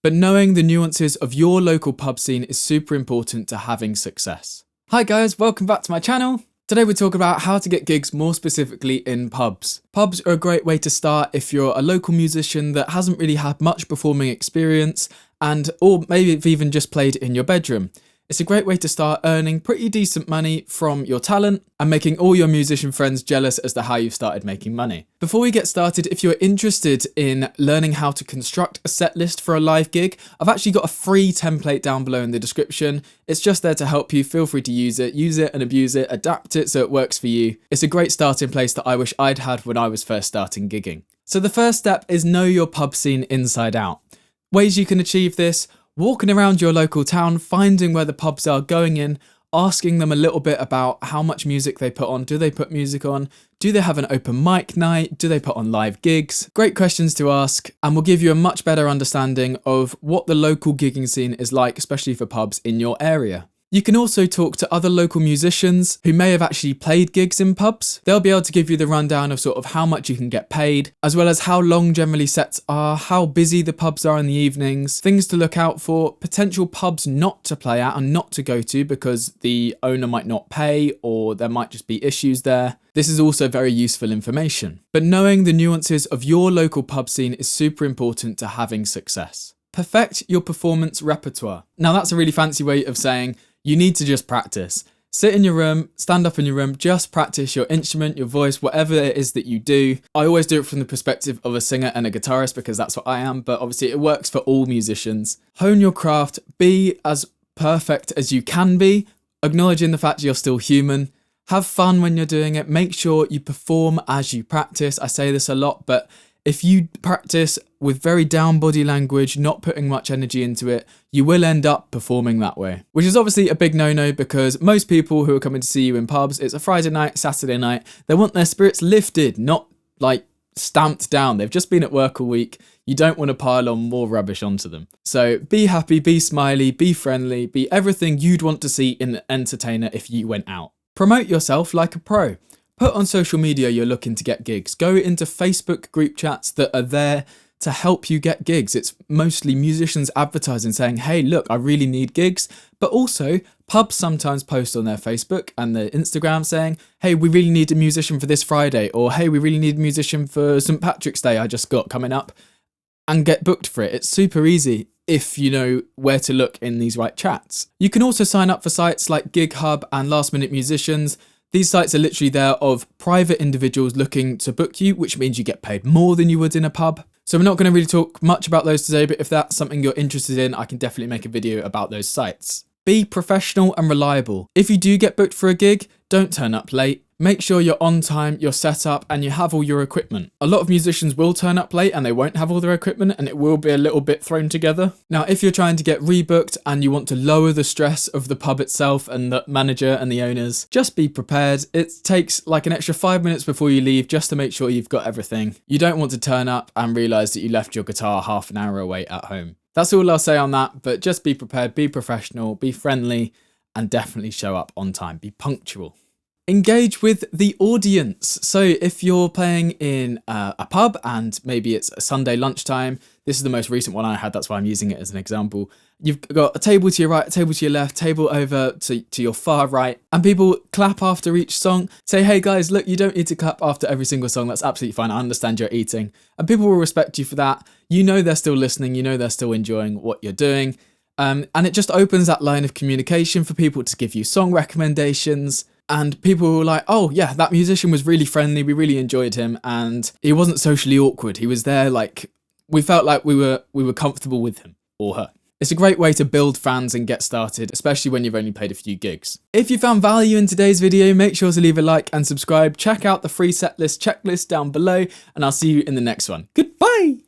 But knowing the nuances of your local pub scene is super important to having success. Hi guys, welcome back to my channel. Today we're talking about how to get gigs more specifically in pubs. Pubs are a great way to start if you're a local musician that hasn't really had much performing experience or maybe you've even just played in your bedroom. It's a great way to start earning pretty decent money from your talent and making all your musician friends jealous as to how you've started making money. Before we get started, if you're interested in learning how to construct a set list for a live gig, I've actually got a free template down below in the description. It's just there to help you. Feel free to use it and abuse it, adapt it so it works for you. It's a great starting place that I wish I'd had when I was first starting gigging. So the first step is know your pub scene inside out. Ways you can achieve this: walking around your local town, finding where the pubs are, going in, asking them a little bit about how much music they put on. Do they put music on? Do they have an open mic night? Do they put on live gigs? Great questions to ask, and will give you a much better understanding of what the local gigging scene is like, especially for pubs in your area. You can also talk to other local musicians who may have actually played gigs in pubs. They'll be able to give you the rundown of sort of how much you can get paid, as well as how long generally sets are, how busy the pubs are in the evenings, things to look out for, potential pubs not to play at and not to go to because the owner might not pay or there might just be issues there. This is also very useful information. But knowing the nuances of your local pub scene is super important to having success. Perfect your performance repertoire. Now that's a really fancy way of saying you need to just practice. Sit in your room, stand up in your room, just practice your instrument, your voice, whatever it is that you do. I always do it from the perspective of a singer and a guitarist because that's what I am, but obviously it works for all musicians. Hone your craft, be as perfect as you can be, acknowledging the fact you're still human. Have fun when you're doing it. Make sure you perform as you practice. I say this a lot, but if you practice with very down body language, not putting much energy into it, you will end up performing that way. Which is obviously a big no-no because most people who are coming to see you in pubs, it's a Friday night, Saturday night, they want their spirits lifted, not like stamped down. They've just been at work all week. You don't want to pile on more rubbish onto them. So be happy, be smiley, be friendly, be everything you'd want to see in an entertainer if you went out. Promote yourself like a pro. Put on social media you're looking to get gigs. Go into Facebook group chats that are there to help you get gigs. It's mostly musicians advertising saying, hey, look, I really need gigs. But also pubs sometimes post on their Facebook and their Instagram saying, hey, we really need a musician for this Friday, or hey, we really need a musician for St. Patrick's Day I just got coming up, and get booked for it. It's super easy if you know where to look in these right chats. You can also sign up for sites like GigHub and Last Minute Musicians. These sites are literally there of private individuals looking to book you, which means you get paid more than you would in a pub. So we're not going to really talk much about those today, but if that's something you're interested in, I can definitely make a video about those sites. Be professional and reliable. If you do get booked for a gig, don't turn up late. Make sure you're on time, you're set up, and you have all your equipment. A lot of musicians will turn up late and they won't have all their equipment and it will be a little bit thrown together. Now, if you're trying to get rebooked and you want to lower the stress of the pub itself and the manager and the owners, just be prepared. It takes like an extra 5 minutes before you leave just to make sure you've got everything. You don't want to turn up and realise that you left your guitar half an hour away at home. That's all I'll say on that, but just be prepared, be professional, be friendly, and definitely show up on time. Be punctual. Engage with the audience. So if you're playing in a pub and maybe it's a Sunday lunchtime, this is the most recent one I had, that's why I'm using it as an example. You've got a table to your right, a table to your left, table over to your far right, and people clap after each song. Say, hey guys, look, you don't need to clap after every single song. That's absolutely fine. I understand you're eating. And people will respect you for that. You know they're still listening. You know they're still enjoying what you're doing. And it just opens that line of communication for people to give you song recommendations. And people were like, oh yeah, that musician was really friendly. We really enjoyed him. And he wasn't socially awkward. He was there like, we felt like we were comfortable with him or her. It's a great way to build fans and get started, especially when you've only played a few gigs. If you found value in today's video, make sure to leave a like and subscribe. Check out the free setlist checklist down below, and I'll see you in the next one. Goodbye!